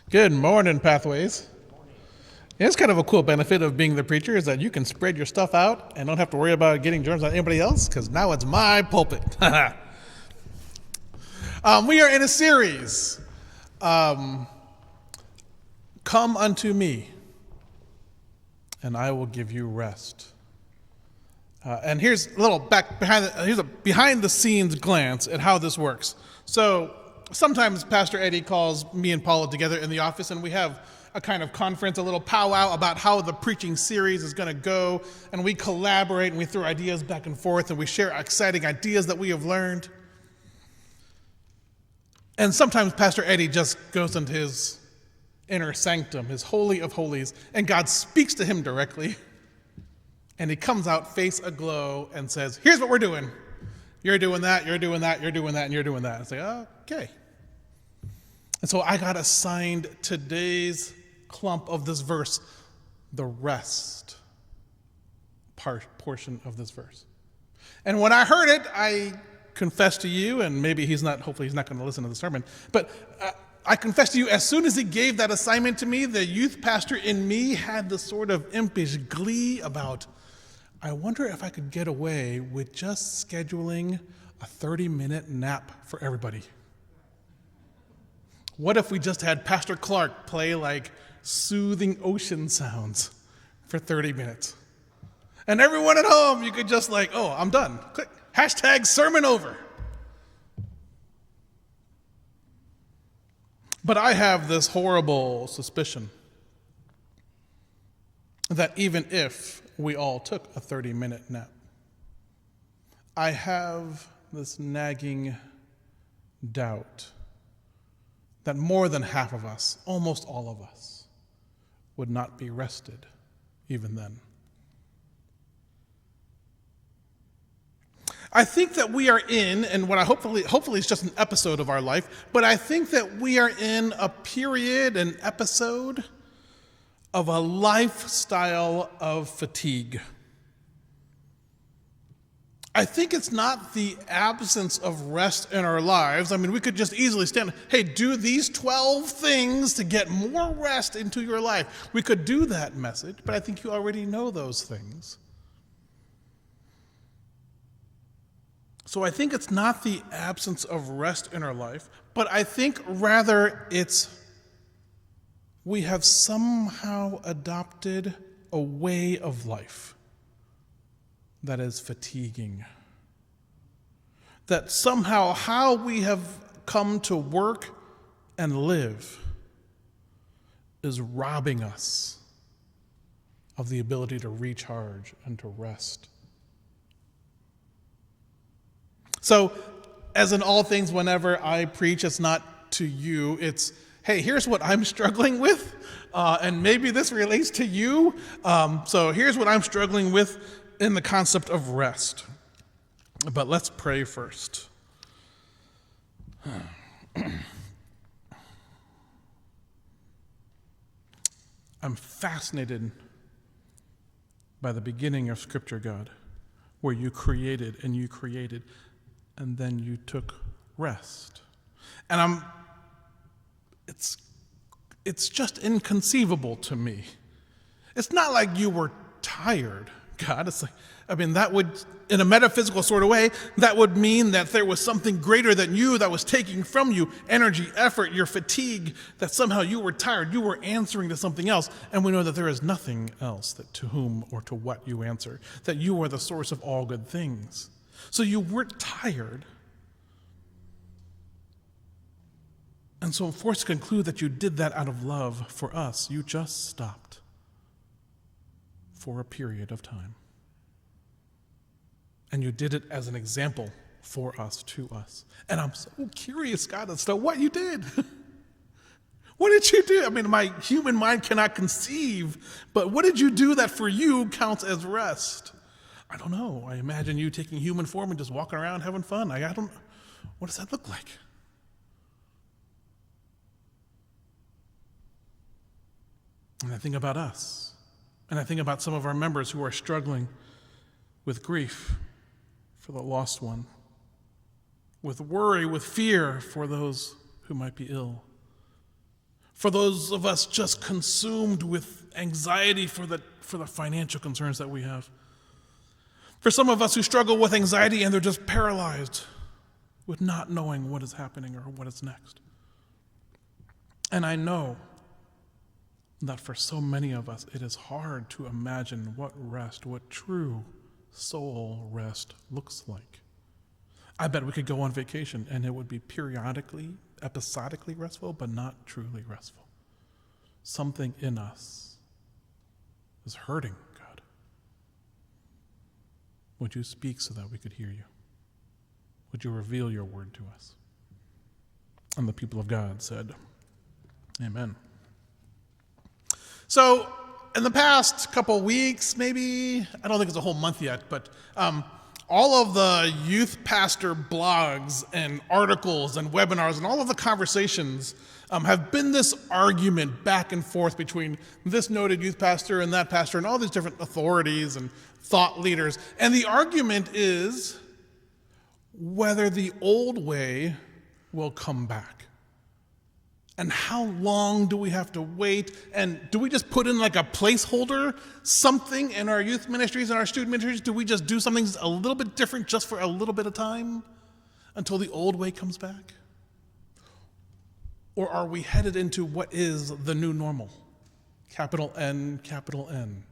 Good morning, Pathways. Yeah, it's kind of a cool benefit of being the preacher is that you can spread your stuff out and don't have to worry about getting germs on anybody else because now it's my pulpit. We are in a series, Come Unto Me, and I will give you rest. And here's a little here's a behind the scenes glance at how this works. So sometimes Pastor Eddie calls me and Paula together in the office, and we have a kind of conference, a little powwow about how the preaching series is going to go, and we collaborate and we throw ideas back and forth, and we share exciting ideas that we have learned. And sometimes Pastor Eddie just goes into his inner sanctum, his holy of holies, and God speaks to him directly. And he comes out face aglow and says, here's what we're doing. You're doing that, you're doing that, you're doing that, and you're doing that. It's like, okay. And so I got assigned today's clump of this verse, the rest portion of this verse. And when I heard it, I confessed to you, and hopefully he's not going to listen to the sermon, but I confess to you, as soon as he gave that assignment to me, the youth pastor in me had this sort of impish glee about, I wonder if I could get away with just scheduling a 30-minute nap for everybody. What if we just had Pastor Clark play like soothing ocean sounds for 30 minutes? And everyone at home, you could just I'm done. Click, hashtag sermon over. But I have this horrible suspicion that even if we all took a 30-minute nap, I have this nagging doubt that more than half of us, almost all of us, would not be rested even then. I think that we are in, and what I hopefully it's just an episode of our life, but I think that we are in a period, an episode of a lifestyle of fatigue. I think it's not the absence of rest in our lives. I mean, we could just easily do these 12 things to get more rest into your life. We could do that message, but I think you already know those things. So I think it's not the absence of rest in our life, but I think rather we have somehow adopted a way of life that is fatiguing. That somehow how we have come to work and live is robbing us of the ability to recharge and to rest. So, as in all things, whenever I preach, it's not to you, it's, hey, here's what I'm struggling with, and maybe this relates to you. So here's what I'm struggling with in the concept of rest. But let's pray first. I'm fascinated by the beginning of Scripture, God, where you created, and then you took rest. And it's just inconceivable to me. It's not like you were tired, God. It's that would, in a metaphysical sort of way, that would mean that there was something greater than you that was taking from you energy, effort, your fatigue, that somehow you were tired, you were answering to something else. And we know that there is nothing else to whom or to what you answer, that you are the source of all good things. So you weren't tired. And so I'm forced to conclude that you did that out of love for us. You just stopped for a period of time. And you did it as an example for us, to us. And I'm so curious, God, as to what you did. What did you do? I mean, my human mind cannot conceive, but what did you do that for you counts as rest? I don't know. I imagine you taking human form and just walking around having fun. What does that look like? And I think about us. And I think about some of our members who are struggling with grief for the lost one, with worry, with fear for those who might be ill, For those of us just consumed with anxiety for the financial concerns that we have. For some of us who struggle with anxiety and they're just paralyzed with not knowing what is happening or what is next. And I know that for so many of us, it is hard to imagine what rest, what true soul rest looks like. I bet we could go on vacation and it would be periodically, episodically restful, but not truly restful. Something in us is hurting, God. Would you speak so that we could hear you? Would you reveal your word to us? And the people of God said, Amen. So, in the past couple weeks, maybe, I don't think it's a whole month yet, but all of the youth pastor blogs and articles and webinars and all of the conversations have been this argument back and forth between this noted youth pastor and that pastor and all these different authorities and thought leaders. And the argument is whether the old way will come back. And how long do we have to wait? And do we just put in like a placeholder, something in our youth ministries and our student ministries? Do we just do something a little bit different just for a little bit of time until the old way comes back? Or are we headed into what is the new normal? Capital N, capital N.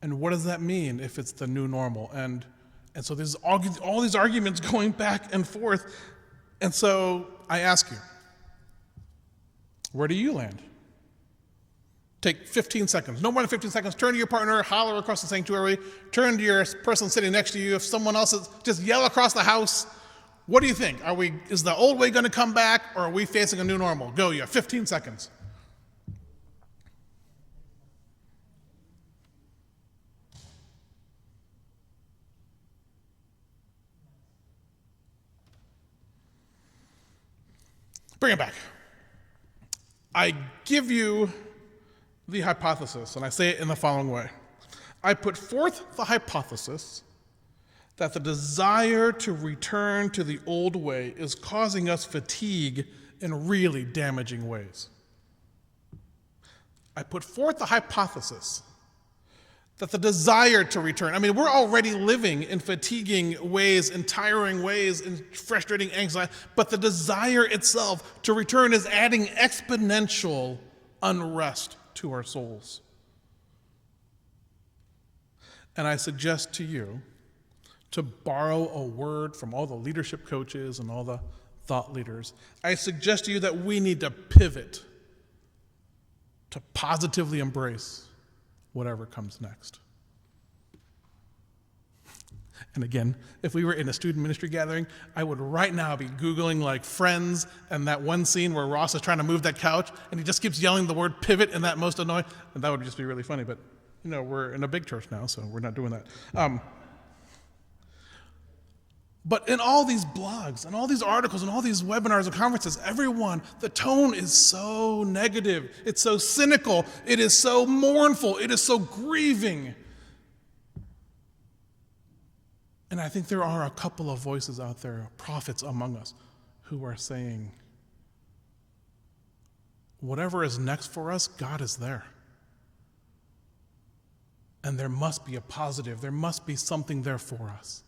And what does that mean if it's the new normal? And so there's all these arguments going back and forth. And so I ask you, where do you land? Take 15 seconds, no more than 15 seconds. Turn to your partner, holler across the sanctuary, turn to your person sitting next to you. If someone else is, just yell across the house. What do you think? Is the old way going to come back, or are we facing a new normal? Go, you have 15 seconds. Bring it back. I give you the hypothesis, and I say it in the following way. I put forth the hypothesis that the desire to return to the old way is causing us fatigue in really damaging ways. I put forth the hypothesis that the desire to return, we're already living in fatiguing ways, in tiring ways, in frustrating anxiety, but the desire itself to return is adding exponential unrest to our souls. And I suggest to you to borrow a word from all the leadership coaches and all the thought leaders. I suggest to you that we need to pivot to positively embrace whatever comes next. And again, if we were in a student ministry gathering, I would right now be Googling like Friends and that one scene where Ross is trying to move that couch and he just keeps yelling the word pivot in that most annoying, and that would just be really funny, but we're in a big church now, so we're not doing that. But in all these blogs and all these articles and all these webinars and conferences, the tone is so negative. It's so cynical. It is so mournful. It is so grieving. And I think there are a couple of voices out there, prophets among us, who are saying, whatever is next for us, God is there. And there must be a positive. There must be something there for us.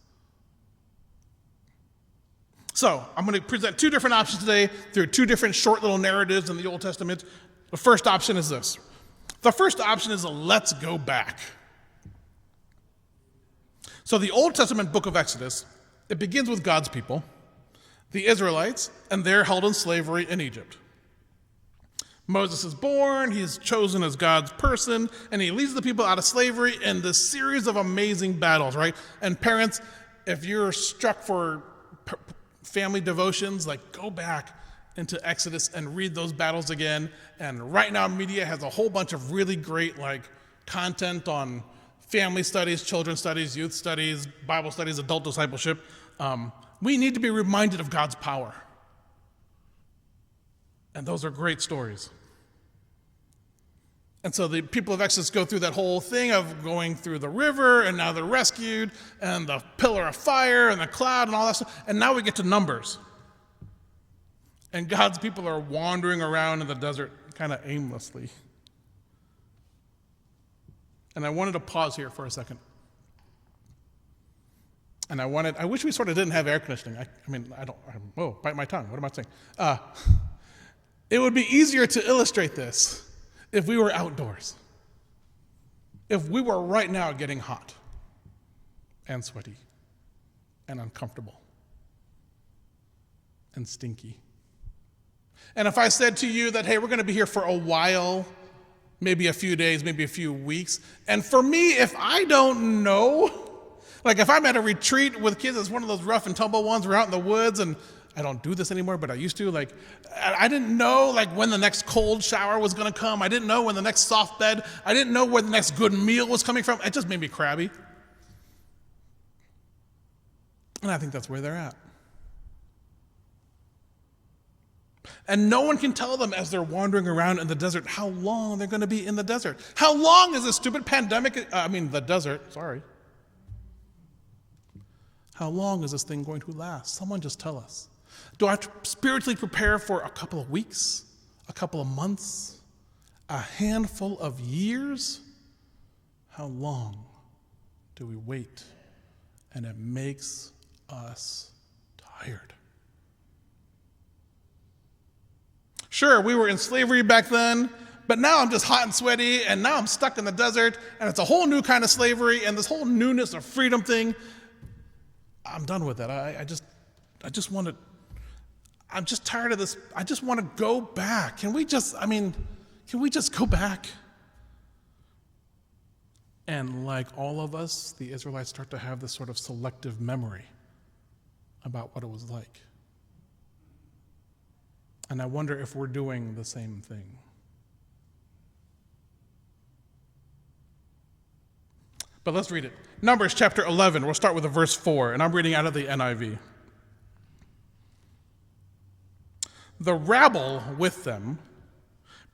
So, I'm going to present two different options today through two different short little narratives in the Old Testament. The first option is this. The first option is a let's go back. So the Old Testament book of Exodus, it begins with God's people, the Israelites, and they're held in slavery in Egypt. Moses is born, he's chosen as God's person, and he leads the people out of slavery in this series of amazing battles, right? And parents, if you're struck for family devotions, go back into Exodus and read those battles again. And Right Now Media has a whole bunch of really great content on family studies, children's studies, youth studies, Bible studies, adult discipleship. We need to be reminded of God's power. And those are great stories. And so the people of Exodus go through that whole thing of going through the river, and now they're rescued, and the pillar of fire, and the cloud, and all that stuff. And now we get to Numbers. And God's people are wandering around in the desert kind of aimlessly. And I wanted to pause here for a second. And I wish we sort of didn't have air conditioning. Bite my tongue. What am I saying? It would be easier to illustrate this if we were outdoors. If we were right now getting hot and sweaty and uncomfortable and stinky. And if I said to you that, hey, we're going to be here for a while, maybe a few days, maybe a few weeks, and for me, if I don't know, like if I'm at a retreat with kids, it's one of those rough and tumble ones, we're out in the woods, and I don't do this anymore, but I used to, like, I didn't know like when the next cold shower was going to come. I didn't know when the next soft bed, I didn't know where the next good meal was coming from. It just made me crabby. And I think that's where they're at. And no one can tell them as they're wandering around in the desert how long they're going to be in the desert. How long is this stupid pandemic, the desert, sorry. How long is this thing going to last? Someone just tell us. Do I have to spiritually prepare for a couple of weeks, a couple of months, a handful of years? How long do we wait? And it makes us tired. Sure, we were in slavery back then, but now I'm just hot and sweaty, and now I'm stuck in the desert, and it's a whole new kind of slavery, and this whole newness of freedom thing. I'm done with that. I'm just tired of this. I just want to go back. Can we just go back? And like all of us, the Israelites start to have this sort of selective memory about what it was like. And I wonder if we're doing the same thing. But let's read it. Numbers chapter 11. We'll start with verse 4, and I'm reading out of the NIV. The rabble with them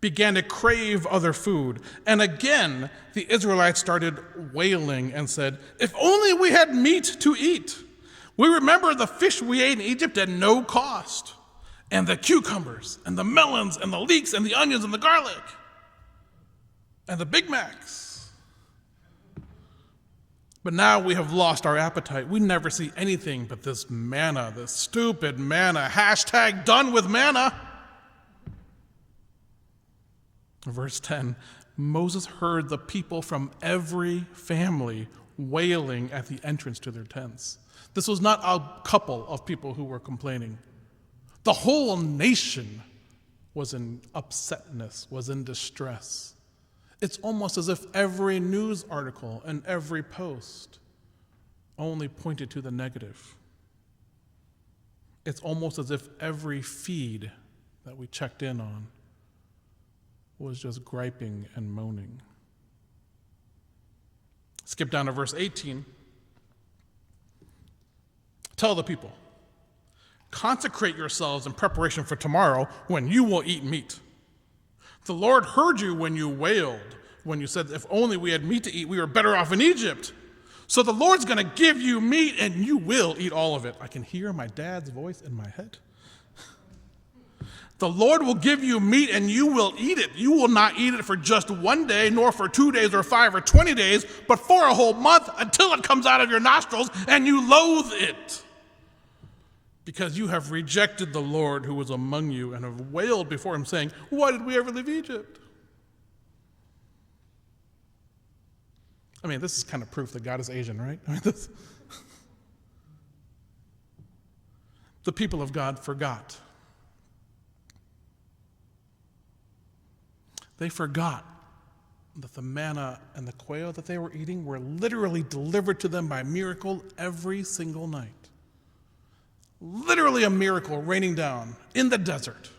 began to crave other food, and again the Israelites started wailing and said, "If only we had meat to eat. We remember the fish we ate in Egypt at no cost, and the cucumbers, and the melons, and the leeks, and the onions, and the garlic, and the Big Macs. But now we have lost our appetite. We never see anything but this manna, this stupid manna. Hashtag done with manna." Verse 10, Moses heard the people from every family wailing at the entrance to their tents. This was not a couple of people who were complaining. The whole nation was in upsetness, was in distress. It's almost as if every news article and every post only pointed to the negative. It's almost as if every feed that we checked in on was just griping and moaning. Skip down to verse 18. Tell the people, consecrate yourselves in preparation for tomorrow when you will eat meat. The Lord heard you when you wailed, when you said, if only we had meat to eat, we were better off in Egypt. So the Lord's going to give you meat and you will eat all of it. I can hear my dad's voice in my head. The Lord will give you meat and you will eat it. You will not eat it for just 1 day, nor for 2 days or 5 or 20 days, but for a whole month until it comes out of your nostrils and you loathe it. Because you have rejected the Lord who was among you and have wailed before him, saying, why did we ever leave Egypt? I mean, this is kind of proof that God is Asian, right? The people of God forgot. They forgot that the manna and the quail that they were eating were literally delivered to them by miracle every single night. Literally a miracle raining down in the desert.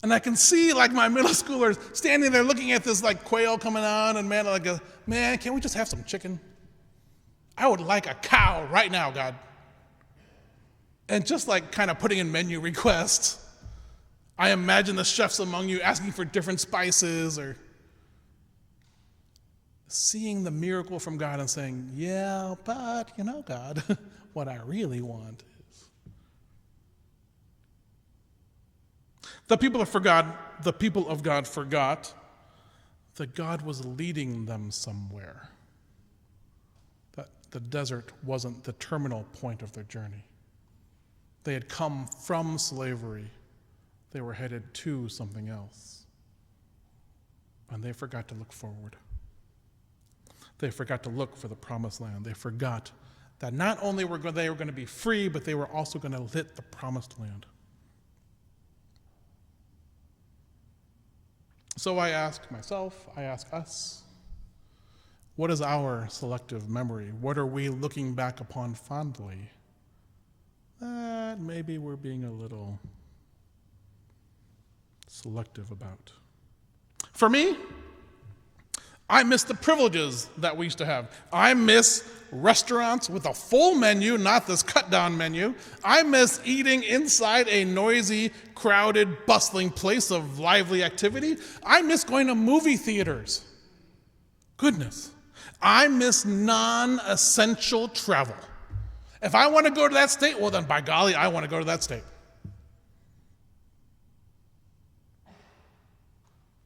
And I can see like my middle schoolers standing there looking at this like quail coming on and man, can't we just have some chicken? I would like a cow right now, God. And just like kind of putting in menu requests. I imagine the chefs among you asking for different spices or seeing the miracle from God and saying, yeah, but God, what I really want is. The people of God forgot that God was leading them somewhere, that the desert wasn't the terminal point of their journey. They had come from slavery. They were headed to something else. And they forgot to look forward. They forgot to look for the promised land. They forgot that not only were they going to be free, but they were also going to hit the promised land. So I ask myself, I ask us, what is our selective memory? What are we looking back upon fondly that maybe we're being a little selective about? For me, I miss the privileges that we used to have. I miss restaurants with a full menu, not this cut-down menu. I miss eating inside a noisy, crowded, bustling place of lively activity. I miss going to movie theaters. Goodness. I miss non-essential travel. If I want to go to that state, well then, by golly, I want to go to that state.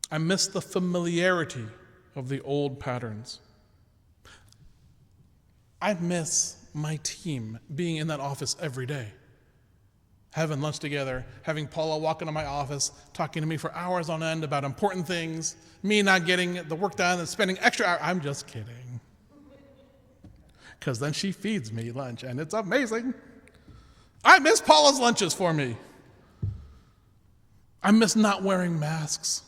I miss the familiarity of the old patterns. I miss my team being in that office every day, having lunch together, having Paula walk into my office, talking to me for hours on end about important things, me not getting the work done and spending extra hours. I'm just kidding. Because then she feeds me lunch, and it's amazing. I miss Paula's lunches for me. I miss not wearing masks.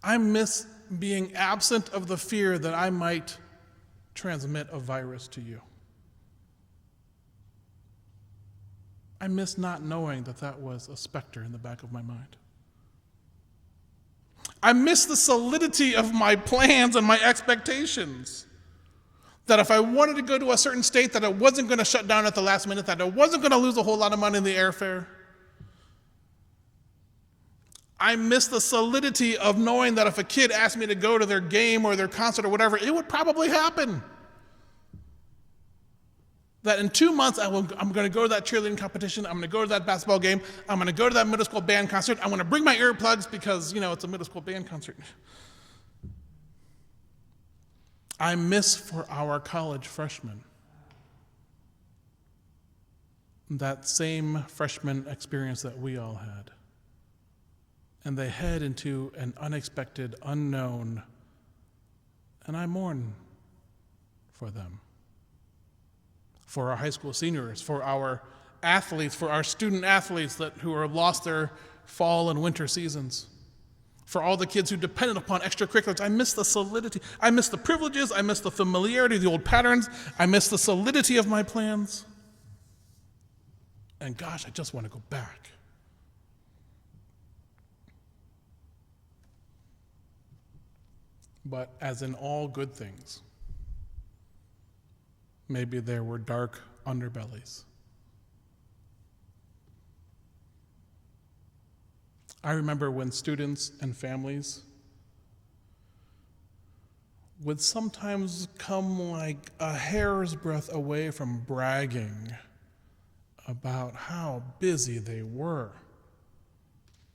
I miss being absent of the fear that I might transmit a virus to you. I miss not knowing that that was a specter in the back of my mind. I miss the solidity of my plans and my expectations. That if I wanted to go to a certain state, that it wasn't going to shut down at the last minute, that I wasn't going to lose a whole lot of money in the airfare. I miss the solidity of knowing that if a kid asked me to go to their game or their concert or whatever, it would probably happen. That in 2 months, I'm going to go to that cheerleading competition, I'm going to go to that basketball game, I'm going to go to that middle school band concert, I'm going to bring my earplugs because, it's a middle school band concert. I miss for our college freshmen that same freshman experience that we all had. And they head into an unexpected, unknown, and I mourn for them. For our high school seniors, for our athletes, for our student athletes who have lost their fall and winter seasons, for all the kids who depended upon extracurriculars. I miss the solidity. I miss the privileges. I miss the familiarity, the old patterns. I miss the solidity of my plans. And gosh, I just want to go back. But as in all good things, maybe there were dark underbellies. I remember when students and families would sometimes come like a hair's breadth away from bragging about how busy they were.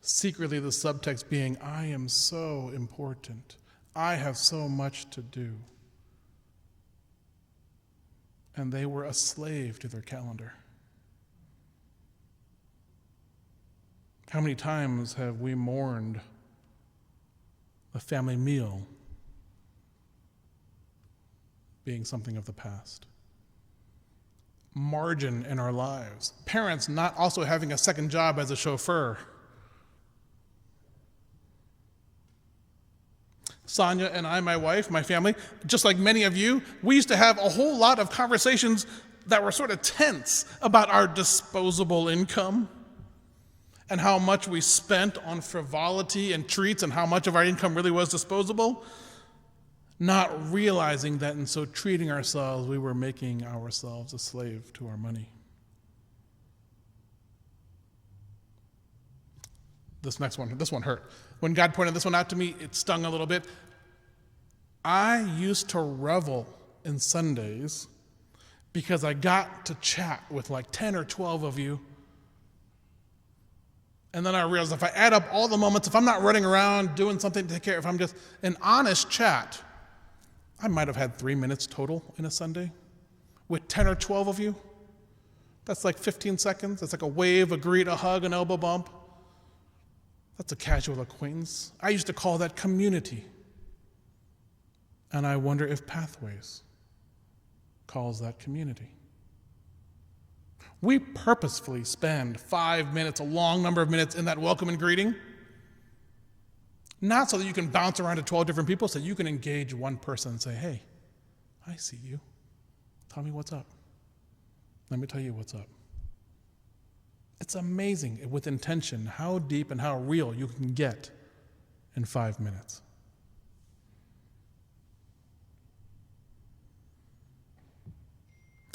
Secretly, the subtext being, I am so important. I have so much to do. And they were a slave to their calendar. How many times have we mourned a family meal being something of the past? Margin in our lives. Parents not also having a second job as a chauffeur. Sonia and I, my wife, my family, just like many of you, we used to have a whole lot of conversations that were sort of tense about our disposable income and how much we spent on frivolity and treats and how much of our income really was disposable, not realizing that in so treating ourselves, we were making ourselves a slave to our money. This one hurt. When God pointed this one out to me, it stung a little bit. I used to revel in Sundays because I got to chat with like 10 or 12 of you And then I realized if I add up all the moments, if I'm not running around doing something to take care of, if I'm just an honest chat, I might have had 3 minutes total in a Sunday with 10 or 12 of you. That's like 15 seconds. That's like a wave, a greet, a hug, an elbow bump. That's a casual acquaintance. I used to call that community. And I wonder if Pathways calls that community. We purposefully spend 5 minutes, a long number of minutes in that welcome and greeting, not so that you can bounce around to 12 different people, so you can engage one person and say, hey, I see you. Tell me what's up. Let me tell you what's up. It's amazing with intention how deep and how real you can get in 5 minutes.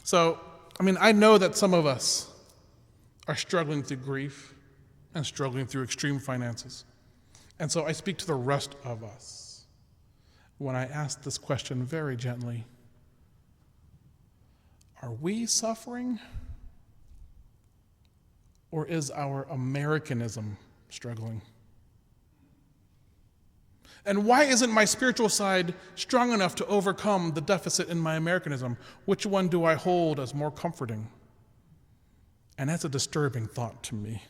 So, I know that some of us are struggling through grief and struggling through extreme finances. And so I speak to the rest of us when I ask this question very gently. Are we suffering? Or is our Americanism struggling? And why isn't my spiritual side strong enough to overcome the deficit in my Americanism? Which one do I hold as more comforting? And that's a disturbing thought to me.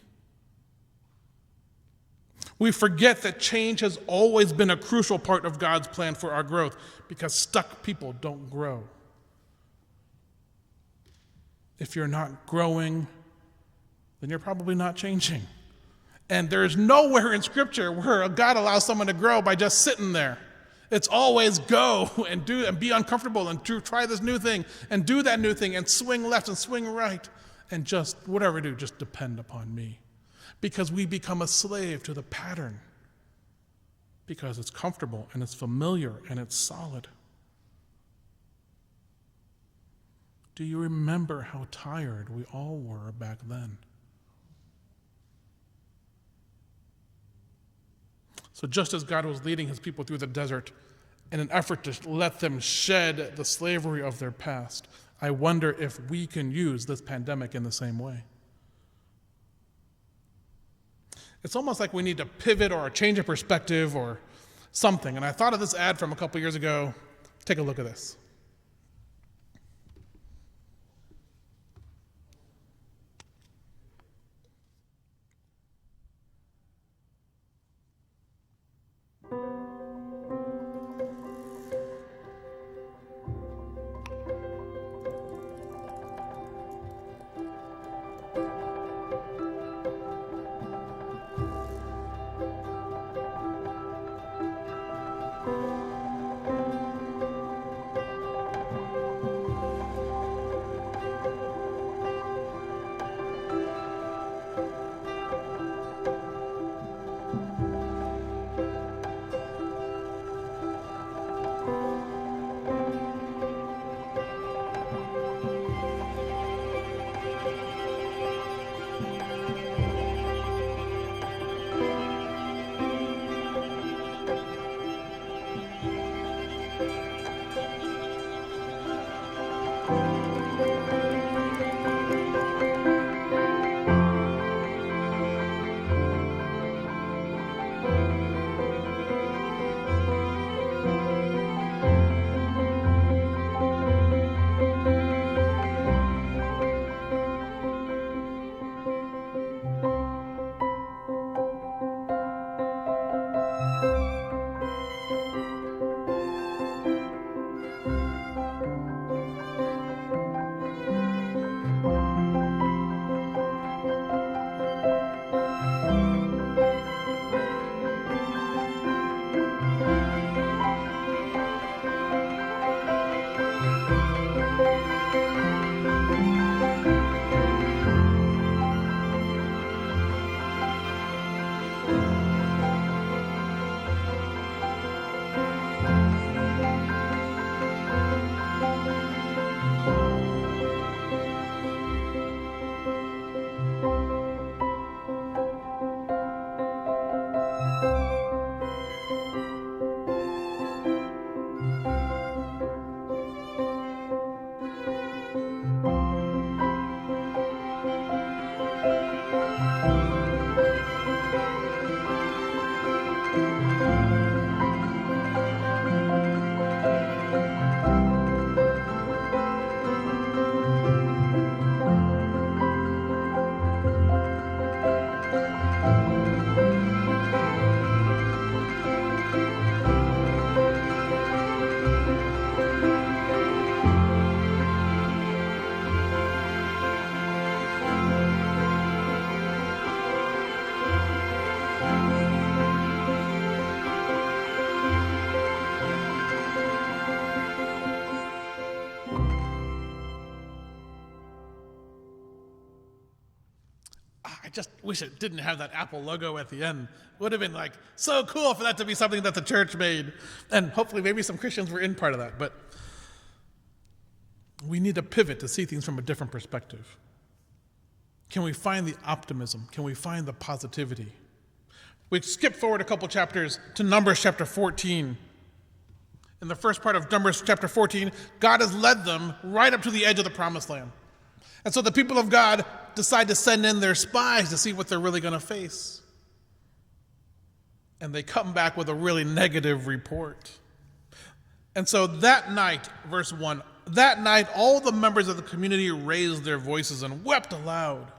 We forget that change has always been a crucial part of God's plan for our growth, because stuck people don't grow. If you're not growing, then you're probably not changing. And there's nowhere in Scripture where God allows someone to grow by just sitting there. It's always go and do and be uncomfortable and try this new thing and do that new thing and swing left and swing right and just whatever do, just depend upon me. Because we become a slave to the pattern because it's comfortable and it's familiar and it's solid. Do you remember how tired we all were back then? So just as God was leading his people through the desert in an effort to let them shed the slavery of their past, I wonder if we can use this pandemic in the same way. It's almost like we need to pivot or change a perspective or something. And I thought of this ad from a couple years ago. Take a look at this. I just wish it didn't have that Apple logo at the end. Would have been like so cool for that to be something that the church made. And hopefully maybe some Christians were in part of that. But we need to pivot to see things from a different perspective. Can we find the optimism? Can we find the positivity? We skip forward a couple chapters to Numbers chapter 14. In the first part of Numbers chapter 14, God has led them right up to the edge of the promised land. And so the people of God decide to send in their spies to see what they're really going to face. And they come back with a really negative report. And so that night, verse 1, that night all the members of the community raised their voices and wept aloud.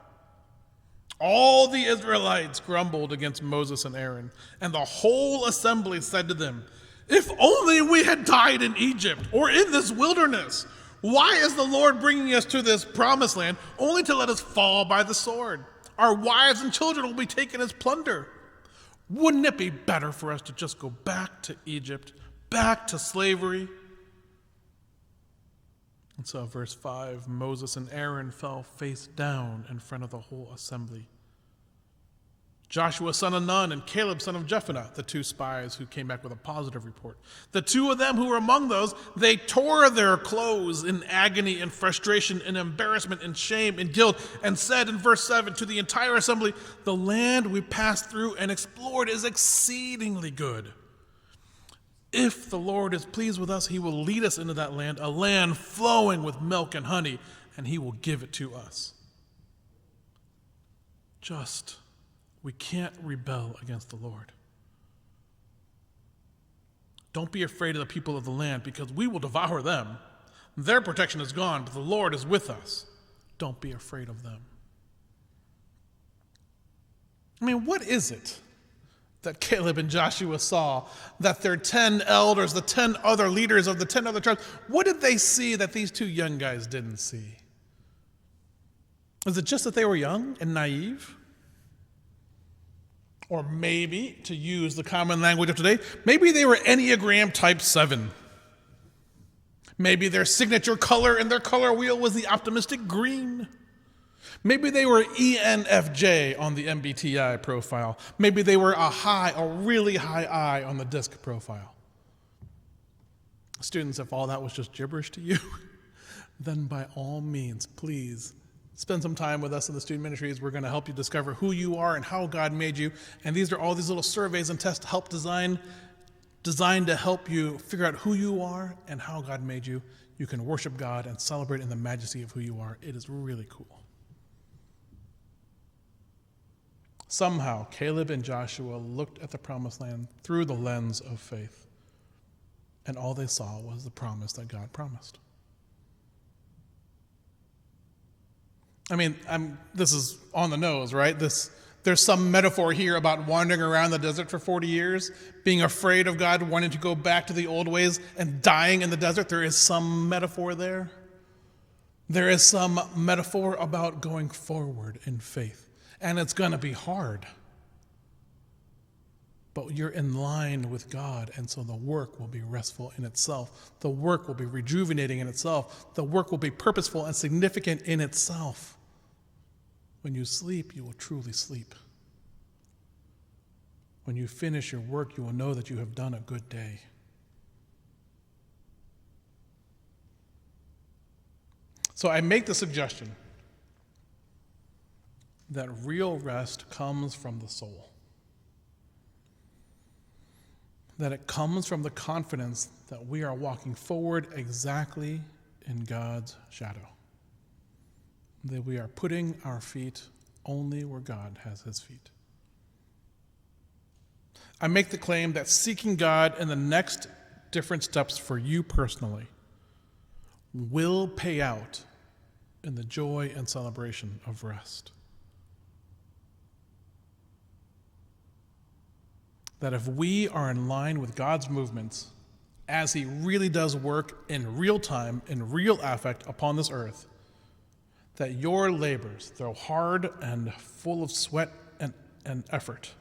All the Israelites grumbled against Moses and Aaron, and the whole assembly said to them, "If only we had died in Egypt or in this wilderness. Why is the Lord bringing us to this promised land only to let us fall by the sword? Our wives and children will be taken as plunder. Wouldn't it be better for us to just go back to Egypt, back to slavery?" And so, verse 5, Moses and Aaron fell face down in front of the whole assembly. Joshua son of Nun and Caleb son of Jephunneh, the two spies who came back with a positive report. The two of them who were among those, they tore their clothes in agony and frustration and embarrassment and shame and guilt, and said in verse 7 to the entire assembly, "The land we passed through and explored is exceedingly good. If the Lord is pleased with us, he will lead us into that land, a land flowing with milk and honey, and he will give it to us." We can't rebel against the Lord. Don't be afraid of the people of the land, because we will devour them. Their protection is gone, but the Lord is with us. Don't be afraid of them. I mean, what is it that Caleb and Joshua saw that their 10 elders, the 10 other leaders of the 10 other tribes, what did they see that these two young guys didn't see? Is it just that they were young and naive? Or maybe, to use the common language of today, maybe they were Enneagram type 7. Maybe their signature color in their color wheel was the optimistic green. Maybe they were ENFJ on the MBTI profile. Maybe they were a really high I on the DISC profile. Students, if all that was just gibberish to you, then by all means, please spend some time with us in the student ministries. We're going to help you discover who you are and how God made you. And these are all these little surveys and tests to help designed to help you figure out who you are and how God made you. You can worship God and celebrate in the majesty of who you are. It is really cool. Somehow, Caleb and Joshua looked at the promised land through the lens of faith, and all they saw was the promise that God promised. I mean, this is on the nose, right? There's some metaphor here about wandering around the desert for 40 years, being afraid of God, wanting to go back to the old ways, and dying in the desert. There is some metaphor there. There is some metaphor about going forward in faith. And it's going to be hard. But you're in line with God, and so the work will be restful in itself. The work will be rejuvenating in itself. The work will be purposeful and significant in itself. When you sleep, you will truly sleep. When you finish your work, you will know that you have done a good day. So I make the suggestion that real rest comes from the soul. That it comes from the confidence that we are walking forward exactly in God's shadow. That we are putting our feet only where God has his feet. I make the claim that seeking God in the next different steps for you personally will pay out in the joy and celebration of rest. That if we are in line with God's movements, as he really does work in real time, in real affect upon this earth, that your labors, though hard and full of sweat and effort,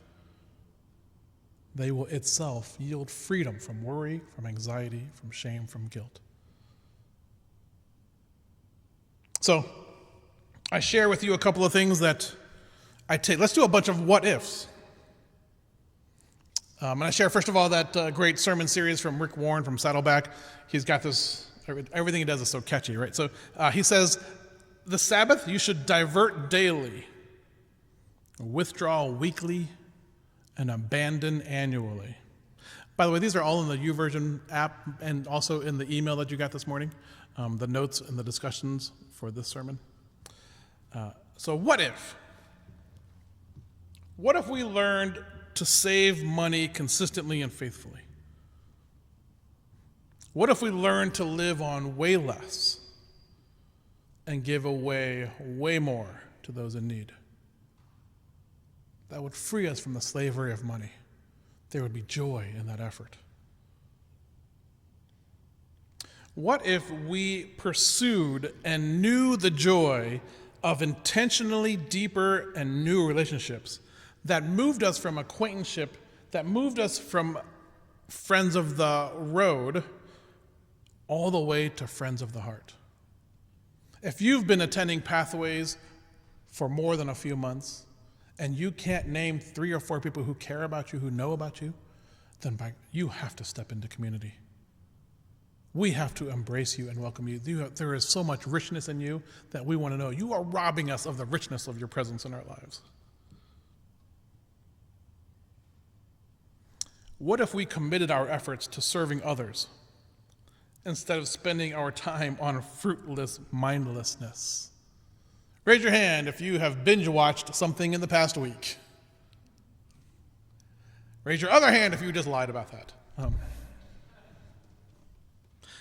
they will itself yield freedom from worry, from anxiety, from shame, from guilt. So, I share with you a couple of things that Let's do a bunch of what ifs. And I share, first of all, that great sermon series from Rick Warren from Saddleback. He's got this, everything he does is so catchy, right? So he says, the Sabbath you should divert daily, withdraw weekly, and abandon annually. By the way, these are all in the YouVersion app and also in the email that you got this morning, the notes and the discussions for this sermon. So what if? What if we learned to save money consistently and faithfully? What if we learned to live on way less and give away way more to those in need? That would free us from the slavery of money. There would be joy in that effort. What if we pursued and knew the joy of intentionally deeper and new relationships that moved us from acquaintanceship, that moved us from friends of the road all the way to friends of the heart? If you've been attending Pathways for more than a few months and you can't name 3 or 4 people who care about you, who know about you, then you have to step into community. We have to embrace you and welcome you. There is so much richness in you that we want to know. You are robbing us of the richness of your presence in our lives. What if we committed our efforts to serving others instead of spending our time on fruitless mindlessness? Raise your hand if you have binge-watched something in the past week. Raise your other hand if you just lied about that.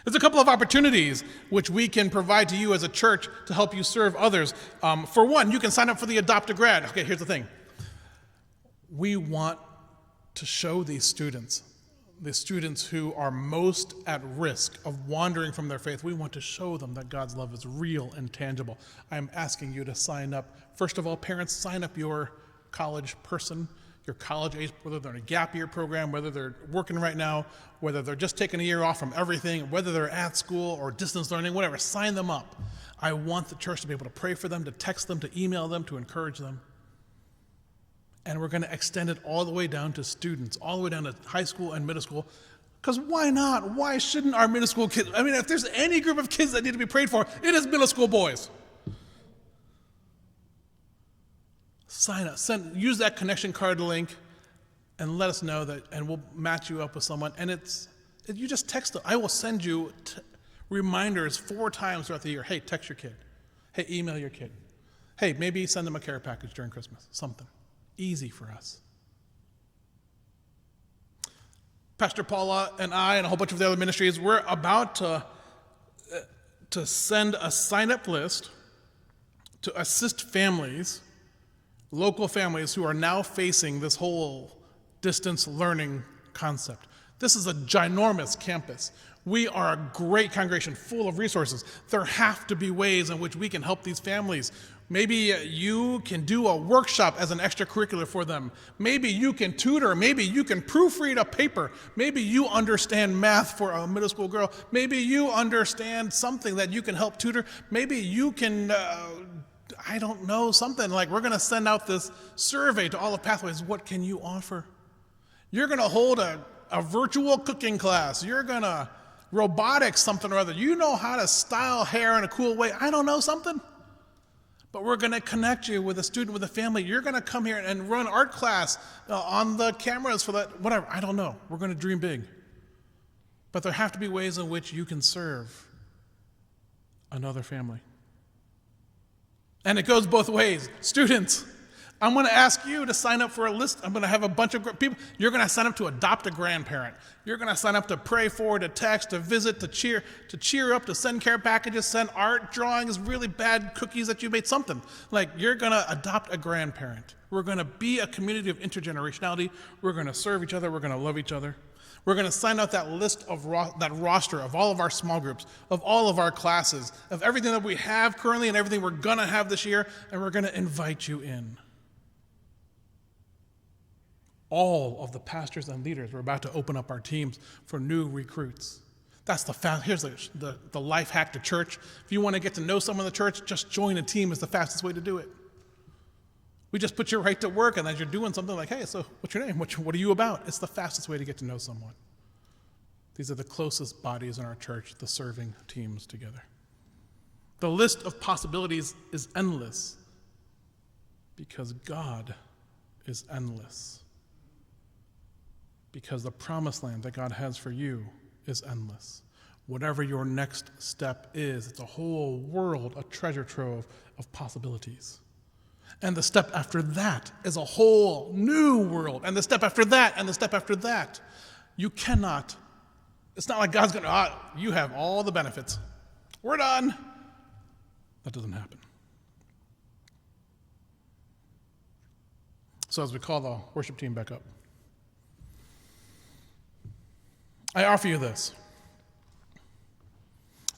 There's a couple of opportunities which we can provide to you as a church to help you serve others. For one, you can sign up for the Adopt a Grad. Okay, here's the thing. We want to show these students who are most at risk of wandering from their faith, we want to show them that God's love is real and tangible. I'm asking you to sign up. First of all, parents, sign up your college person, your college age, whether they're in a gap year program, whether they're working right now, whether they're just taking a year off from everything, whether they're at school or distance learning, whatever, sign them up. I want the church to be able to pray for them, to text them, to email them, to encourage them. And we're going to extend it all the way down to students, all the way down to high school and middle school. Because why not? Why shouldn't our middle school kids? I mean, if there's any group of kids that need to be prayed for, it is middle school boys. Sign up, use that connection card link, and let us know that, and we'll match you up with someone. And you just text them. I will send you reminders 4 times throughout the year. Hey, text your kid. Hey, email your kid. Hey, maybe send them a care package during Christmas. Something. Easy for us. Pastor Paula and I and a whole bunch of the other ministries, we're about to send a sign-up list to assist families, local families who are now facing this whole distance learning concept. This is a ginormous campus. We are a great congregation full of resources. There have to be ways in which we can help these families. Maybe you can do a workshop as an extracurricular for them. Maybe you can tutor. Maybe you can proofread a paper. Maybe you understand math for a middle school girl. Maybe you understand something that you can help tutor. Maybe you can, I don't know, something like we're going to send out this survey to all of Pathways. What can you offer? You're going to hold a virtual cooking class. You're going to robotics something or other. You know how to style hair in a cool way. I don't know, something. But we're going to connect you with a student, with a family. You're going to come here and run art class on the cameras for that, whatever. I don't know. We're going to dream big. But there have to be ways in which you can serve another family. And it goes both ways. Students, I'm going to ask you to sign up for a list. I'm going to have a bunch of people. You're going to sign up to adopt a grandparent. You're going to sign up to pray for, to text, to visit, to cheer up, to send care packages, send art, drawings, really bad cookies that you made, something. Like, you're going to adopt a grandparent. We're going to be a community of intergenerationality. We're going to serve each other. We're going to love each other. We're going to sign out that list of that roster of all of our small groups, of all of our classes, of everything that we have currently and everything we're going to have this year, and we're going to invite you in. All of the pastors and leaders, we're about to open up our teams for new recruits. That's here's the life hack to church. If you want to get to know someone in the church, just join a team is the fastest way to do it. We just put you right to work, and as you're doing something like, hey, so what's your name? What are you about? It's the fastest way to get to know someone. These are the closest bodies in our church, the serving teams together. The list of possibilities is endless because God is endless. Because the promised land that God has for you is endless. Whatever your next step is, it's a whole world, a treasure trove of possibilities. And the step after that is a whole new world. And the step after that, and the step after that. You cannot, it's not like God's going to, you have all the benefits. We're done. That doesn't happen. So as we call the worship team back up, I offer you this.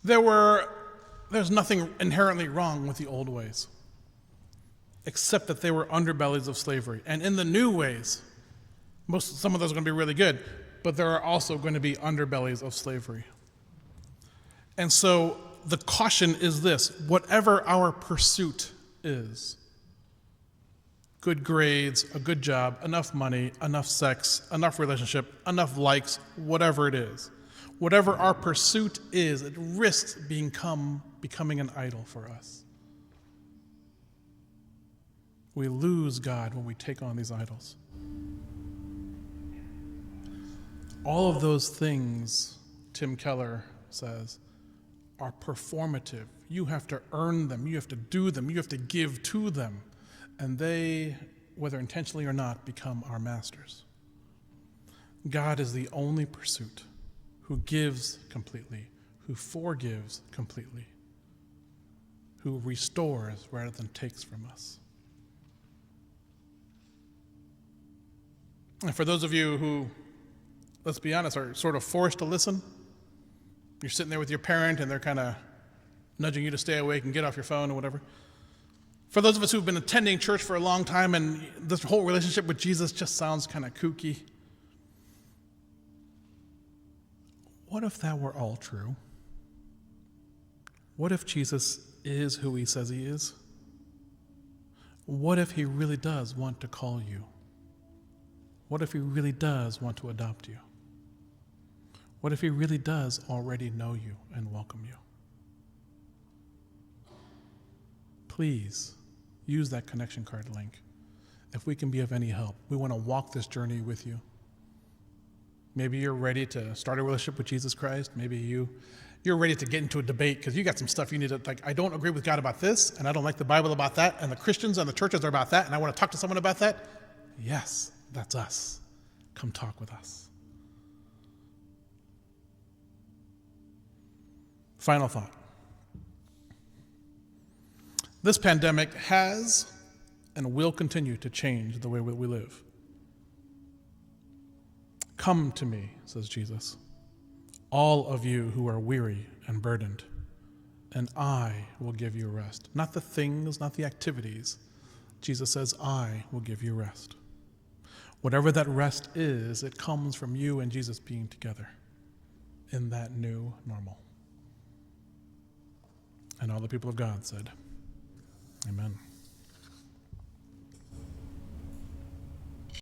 There's nothing inherently wrong with the old ways, except that they were underbellies of slavery. And in the new ways, some of those are going to be really good, but there are also going to be underbellies of slavery. And so the caution is this: whatever our pursuit is, good grades, a good job, enough money, enough sex, enough relationship, enough likes, whatever it is, whatever our pursuit is, it risks becoming an idol for us. We lose God when we take on these idols. All of those things, Tim Keller says, are performative. You have to earn them. You have to do them. You have to give to them. And they, whether intentionally or not, become our masters. God is the only pursuit who gives completely, who forgives completely, who restores rather than takes from us. And for those of you who, let's be honest, are sort of forced to listen, you're sitting there with your parent and they're kind of nudging you to stay awake and get off your phone or whatever. For those of us who've been attending church for a long time and this whole relationship with Jesus just sounds kind of kooky, what if that were all true? What if Jesus is who he says he is? What if he really does want to call you? What if he really does want to adopt you? What if he really does already know you and welcome you? Please use that connection card link. If we can be of any help, we want to walk this journey with you. Maybe you're ready to start a relationship with Jesus Christ. Maybe you're ready to get into a debate because you got some stuff you need to, like, I don't agree with God about this, and I don't like the Bible about that, and the Christians and the churches are about that, and I want to talk to someone about that. Yes, that's us. Come talk with us. Final thought. This pandemic has and will continue to change the way we live. Come to me, says Jesus, all of you who are weary and burdened, and I will give you rest. Not the things, not the activities. Jesus says, I will give you rest. Whatever that rest is, it comes from you and Jesus being together in that new normal. And all the people of God said, amen.